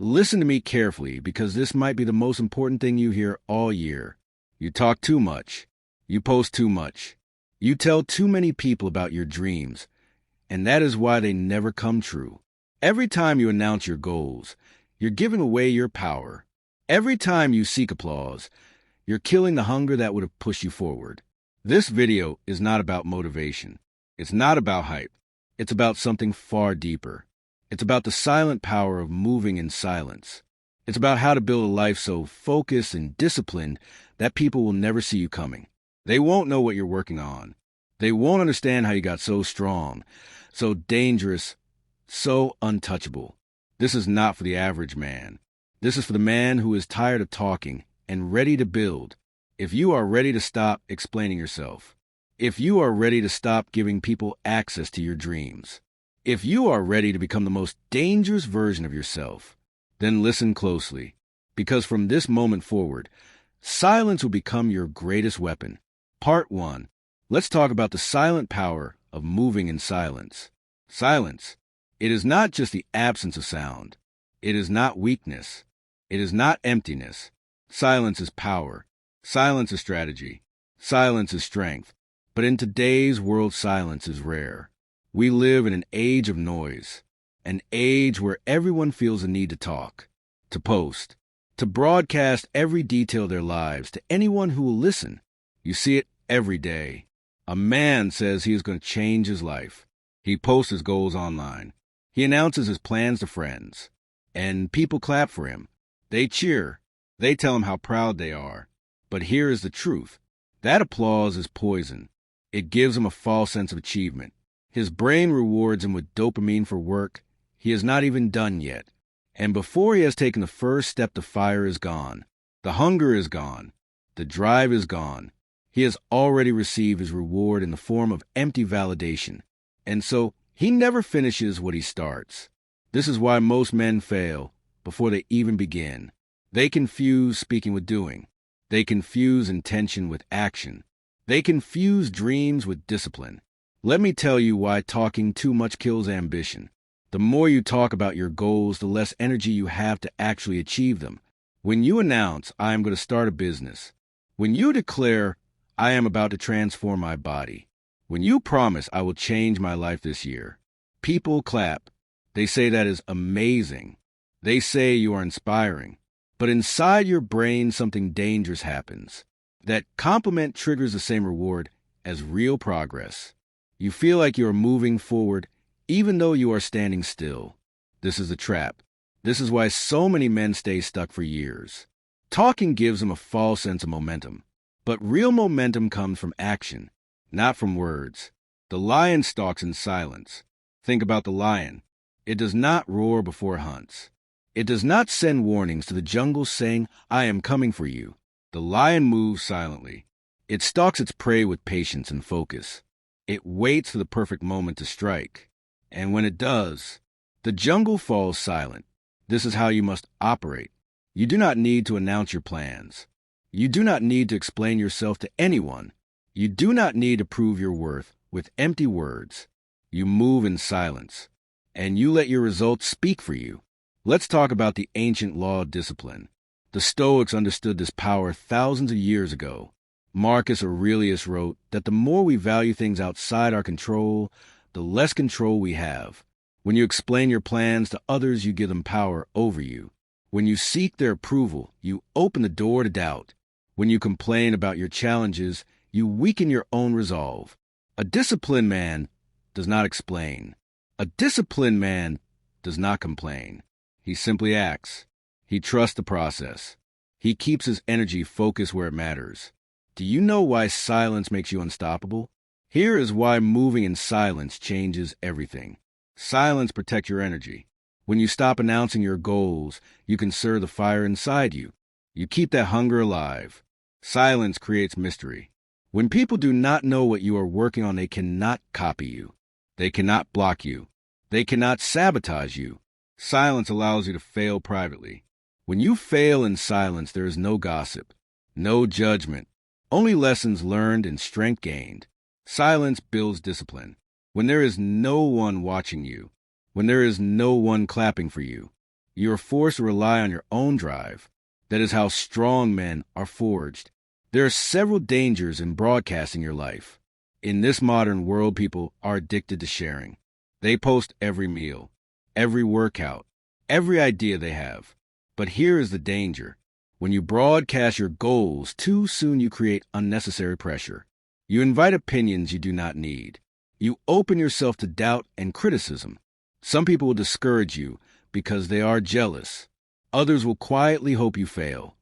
Listen to me carefully because this might be the most important thing you hear all year. You talk too much. You post too much. You tell too many people about your dreams, and that is why they never come true. Every time you announce your goals, you're giving away your power. Every time you seek applause, you're killing the hunger that would have pushed you forward. This video is not about motivation. It's not about hype. It's about something far deeper. It's about the silent power of moving in silence. It's about how to build a life so focused and disciplined that people will never see you coming. They won't know what you're working on. They won't understand how you got so strong, so dangerous, so untouchable. This is not for the average man. This is for the man who is tired of talking and ready to build. If you are ready to stop explaining yourself, if you are ready to stop giving people access to your dreams, if you are ready to become the most dangerous version of yourself, then listen closely, because from this moment forward, silence will become your greatest weapon. Part 1. Let's talk about the silent power of moving in silence. Silence. It is not just the absence of sound. It is not weakness. It is not emptiness. Silence is power. Silence is strategy. Silence is strength. But in today's world, silence is rare. We live in an age of noise, an age where everyone feels the need to talk, to post, to broadcast every detail of their lives to anyone who will listen. You see it every day. A man says he is going to change his life. He posts his goals online. He announces his plans to friends. And people clap for him. They cheer. They tell him how proud they are. But here is the truth. That applause is poison. It gives him a false sense of achievement. His brain rewards him with dopamine for work he has not even done yet. And before he has taken the first step, the fire is gone. The hunger is gone. The drive is gone. He has already received his reward in the form of empty validation. And so he never finishes what he starts. This is why most men fail before they even begin. They confuse speaking with doing. They confuse intention with action. They confuse dreams with discipline. Let me tell you why talking too much kills ambition. The more you talk about your goals, the less energy you have to actually achieve them. When you announce, I am going to start a business, when you declare, I am about to transform my body, when you promise, I will change my life this year, people clap. They say that is amazing. They say you are inspiring. But inside your brain, something dangerous happens. That compliment triggers the same reward as real progress. You feel like you are moving forward even though you are standing still. This is a trap. This is why so many men stay stuck for years. Talking gives them a false sense of momentum. But real momentum comes from action, not from words. The lion stalks in silence. Think about the lion. It does not roar before it hunts. It does not send warnings to the jungle saying, I am coming for you. The lion moves silently. It stalks its prey with patience and focus. It waits for the perfect moment to strike. And when it does, the jungle falls silent. This is how you must operate. You do not need to announce your plans. You do not need to explain yourself to anyone. You do not need to prove your worth with empty words. You move in silence, and you let your results speak for you. Let's talk about the ancient law of discipline. The Stoics understood this power thousands of years ago. Marcus Aurelius wrote that the more we value things outside our control, the less control we have. When you explain your plans to others, you give them power over you. When you seek their approval, you open the door to doubt. When you complain about your challenges, you weaken your own resolve. A disciplined man does not explain. A disciplined man does not complain. He simply acts. He trusts the process. He keeps his energy focused where it matters. Do you know why silence makes you unstoppable? Here is why moving in silence changes everything. Silence protects your energy. When you stop announcing your goals, you conserve the fire inside you. You keep that hunger alive. Silence creates mystery. When people do not know what you are working on, they cannot copy you. They cannot block you. They cannot sabotage you. Silence allows you to fail privately. When you fail in silence, there is no gossip, no judgment, only lessons learned and strength gained. Silence builds discipline. When there is no one watching you, when there is no one clapping for you, You are forced to rely on your own drive. That is how strong men are forged. There are several dangers in broadcasting your life. In this modern world, people are addicted to sharing. They post every meal, every workout, every idea they have. But here is the danger. When you broadcast your goals, too soon you create unnecessary pressure. You invite opinions you do not need. You open yourself to doubt and criticism. Some people will discourage you because they are jealous. Others will quietly hope you fail,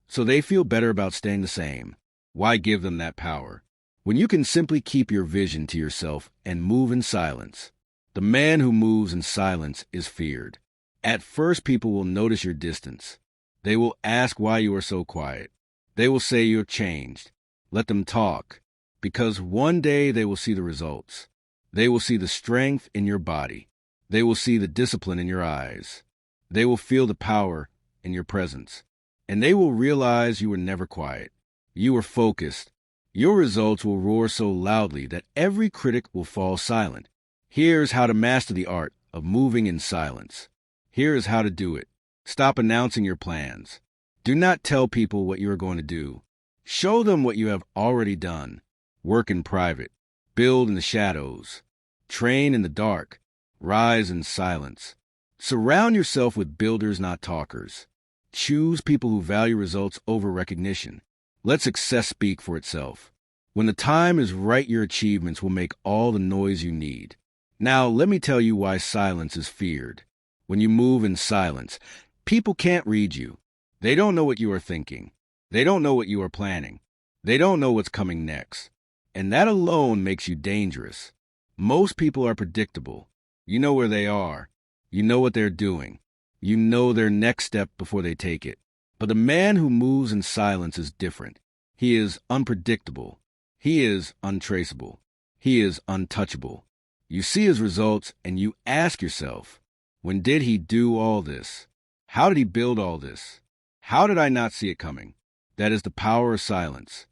so they feel better about staying the same. Why give them that power when you can simply keep your vision to yourself and move in silence? The man who moves in silence is feared. At first, people will notice your distance. They will ask why you are so quiet. They will say you have changed. Let them talk, because one day they will see the results. They will see the strength in your body. They will see the discipline in your eyes. They will feel the power in your presence. And they will realize you were never quiet. You were focused. Your results will roar so loudly that every critic will fall silent. Here's how to master the art of moving in silence. Here is how to do it. Stop announcing your plans. Do not tell people what you are going to do. Show them what you have already done. Work in private. Build in the shadows. Train in the dark. Rise in silence. Surround yourself with builders, not talkers. Choose people who value results over recognition. Let success speak for itself. When the time is right, your achievements will make all the noise you need. Now, let me tell you why silence is feared. When you move in silence, people can't read you. They don't know what you are thinking. They don't know what you are planning. They don't know what's coming next. And that alone makes you dangerous. Most people are predictable. You know where they are. You know what they're doing. You know their next step before they take it. But the man who moves in silence is different. He is unpredictable. He is untraceable. He is untouchable. You see his results and you ask yourself, when did he do all this? How did he build all this? How did I not see it coming? That is the power of silence.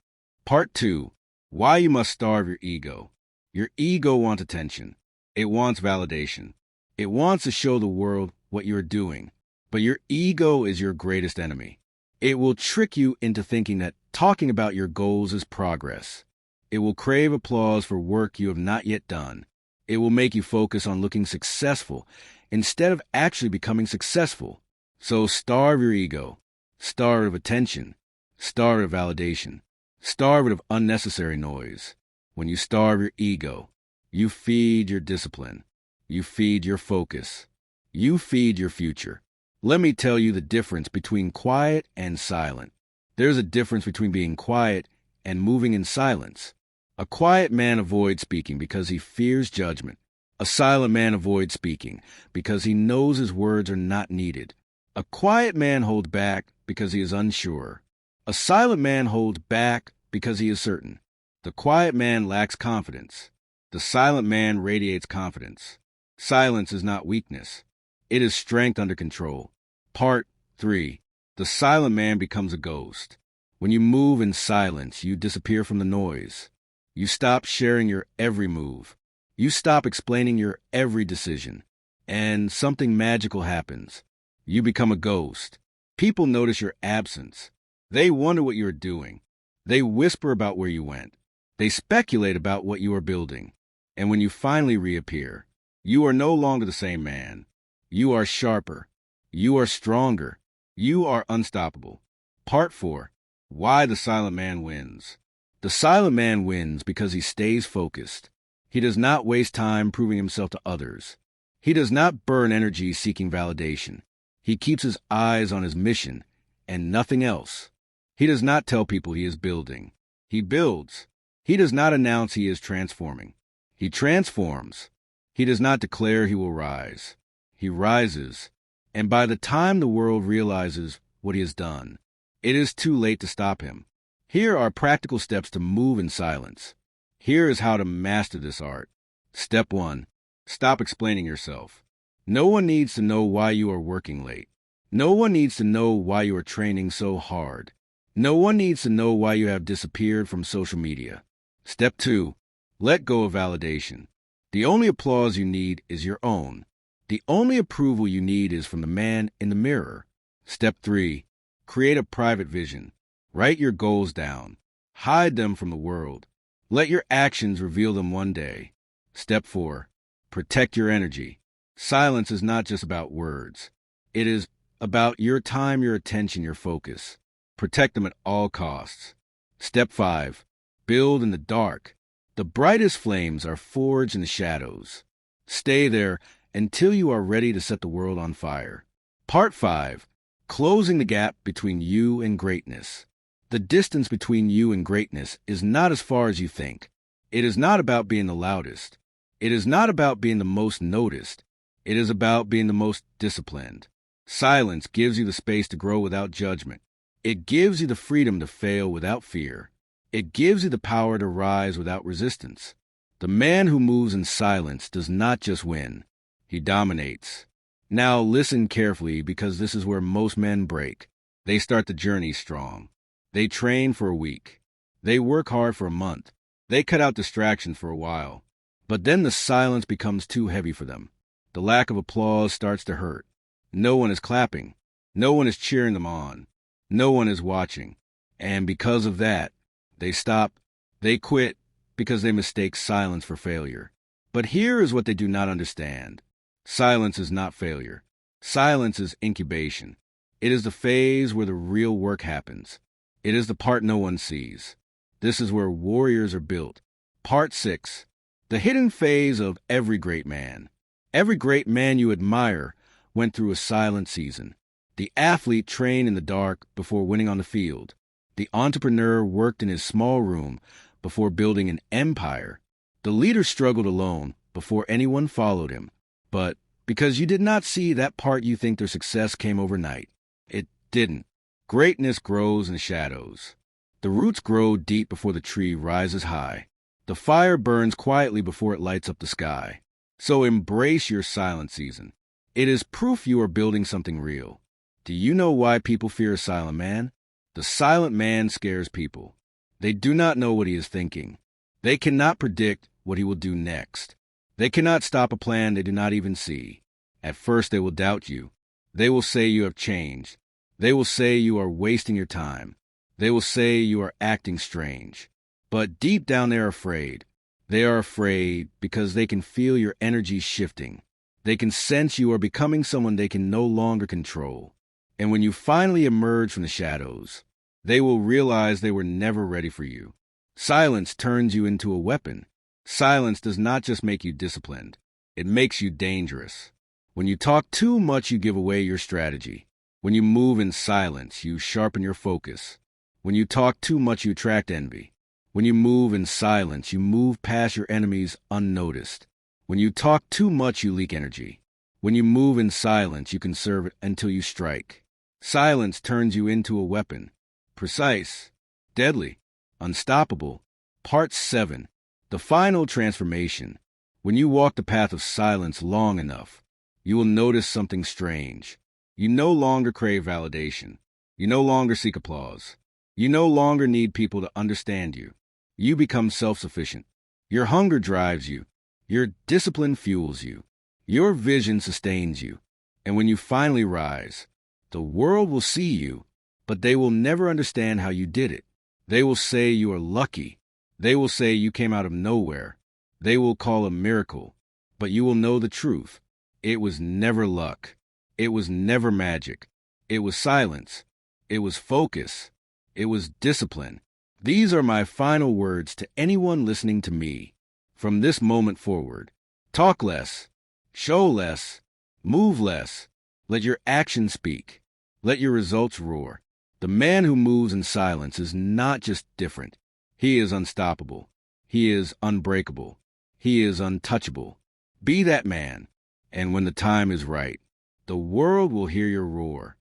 Part 2. Why you must starve your ego. Your ego wants attention. It wants validation. It wants to show the world what you're doing. But your ego is your greatest enemy. It will trick you into thinking that talking about your goals is progress. It will crave applause for work you have not yet done. It will make you focus on looking successful instead of actually becoming successful. So starve your ego. Starve it of attention. Starve it of validation. Starve it of unnecessary noise. When you starve your ego, you feed your discipline. You feed your focus. You feed your future. Let me tell you the difference between quiet and silent. There's a difference between being quiet and moving in silence. A quiet man avoids speaking because he fears judgment. A silent man avoids speaking because he knows his words are not needed. A quiet man holds back because he is unsure. A silent man holds back because he is certain. The quiet man lacks confidence. The silent man radiates confidence. Silence is not weakness. It is strength under control. Part 3. The silent man becomes a ghost. When you move in silence, you disappear from the noise. You stop sharing your every move. You stop explaining your every decision. And something magical happens. You become a ghost. People notice your absence. They wonder what you are doing. They whisper about where you went. They speculate about what you are building. And when you finally reappear, you are no longer the same man. You are sharper. You are stronger. You are unstoppable. Part 4. Why the silent man wins. The silent man wins because he stays focused. He does not waste time proving himself to others. He does not burn energy seeking validation. He keeps his eyes on his mission and nothing else. He does not tell people he is building. He builds. He does not announce he is transforming. He transforms. He does not declare he will rise. He rises. And by the time the world realizes what he has done, it is too late to stop him. Here are practical steps to move in silence. Here is how to master this art. Step 1. Stop explaining yourself. No one needs to know why you are working late. No one needs to know why you are training so hard. No one needs to know why you have disappeared from social media. Step 2. Let go of validation. The only applause you need is your own. The only approval you need is from the man in the mirror. Step 3. Create a private vision. Write your goals down. Hide them from the world. Let your actions reveal them one day. Step 4. Protect your energy. Silence is not just about words. It is about your time, your attention, your focus. Protect them at all costs. Step 5. Build in the dark. The brightest flames are forged in the shadows. Stay there until you are ready to set the world on fire. Part 5. Closing the gap between you and greatness. The distance between you and greatness is not as far as you think. It is not about being the loudest. It is not about being the most noticed. It is about being the most disciplined. Silence gives you the space to grow without judgment. It gives you the freedom to fail without fear. It gives you the power to rise without resistance. The man who moves in silence does not just win. He dominates. Now listen carefully, because this is where most men break. They start the journey strong. They train for a week. They work hard for a month. They cut out distractions for a while. But then the silence becomes too heavy for them. The lack of applause starts to hurt. No one is clapping. No one is cheering them on. No one is watching. And because of that, they stop. They quit because they mistake silence for failure. But here is what they do not understand. Silence is not failure. Silence is incubation. It is the phase where the real work happens. It is the part no one sees. This is where warriors are built. Part 6. The hidden phase of every great man. Every great man you admire went through a silent season. The athlete trained in the dark before winning on the field. The entrepreneur worked in his small room before building an empire. The leader struggled alone before anyone followed him. But because you did not see that part, you think their success came overnight. It didn't. Greatness grows in the shadows. The roots grow deep before the tree rises high. The fire burns quietly before it lights up the sky. So embrace your silent season. It is proof you are building something real. Do you know why people fear a silent man? The silent man scares people. They do not know what he is thinking. They cannot predict what he will do next. They cannot stop a plan they do not even see. At first they will doubt you. They will say you have changed. They will say you are wasting your time. They will say you are acting strange. But deep down they are afraid. They are afraid because they can feel your energy shifting. They can sense you are becoming someone they can no longer control. And when you finally emerge from the shadows, they will realize they were never ready for you. Silence turns you into a weapon. Silence does not just make you disciplined. It makes you dangerous. When you talk too much, you give away your strategy. When you move in silence, you sharpen your focus. When you talk too much, you attract envy. When you move in silence, you move past your enemies unnoticed. When you talk too much, you leak energy. When you move in silence, you conserve it until you strike. Silence turns you into a weapon. Precise, deadly, unstoppable. Part 7. The final transformation. When you walk the path of silence long enough, you will notice something strange. You no longer crave validation. You no longer seek applause. You no longer need people to understand you. You become self-sufficient. Your hunger drives you. Your discipline fuels you. Your vision sustains you. And when you finally rise, the world will see you, but they will never understand how you did it. They will say you are lucky. They will say you came out of nowhere. They will call a miracle. But you will know the truth. It was never luck. It was never magic. It was silence. It was focus. It was discipline. These are my final words to anyone listening to me. From this moment forward, talk less, show less, move less. Let your actions speak. Let your results roar. The man who moves in silence is not just different. He is unstoppable. He is unbreakable. He is untouchable. Be that man, and when the time is right, the world will hear your roar.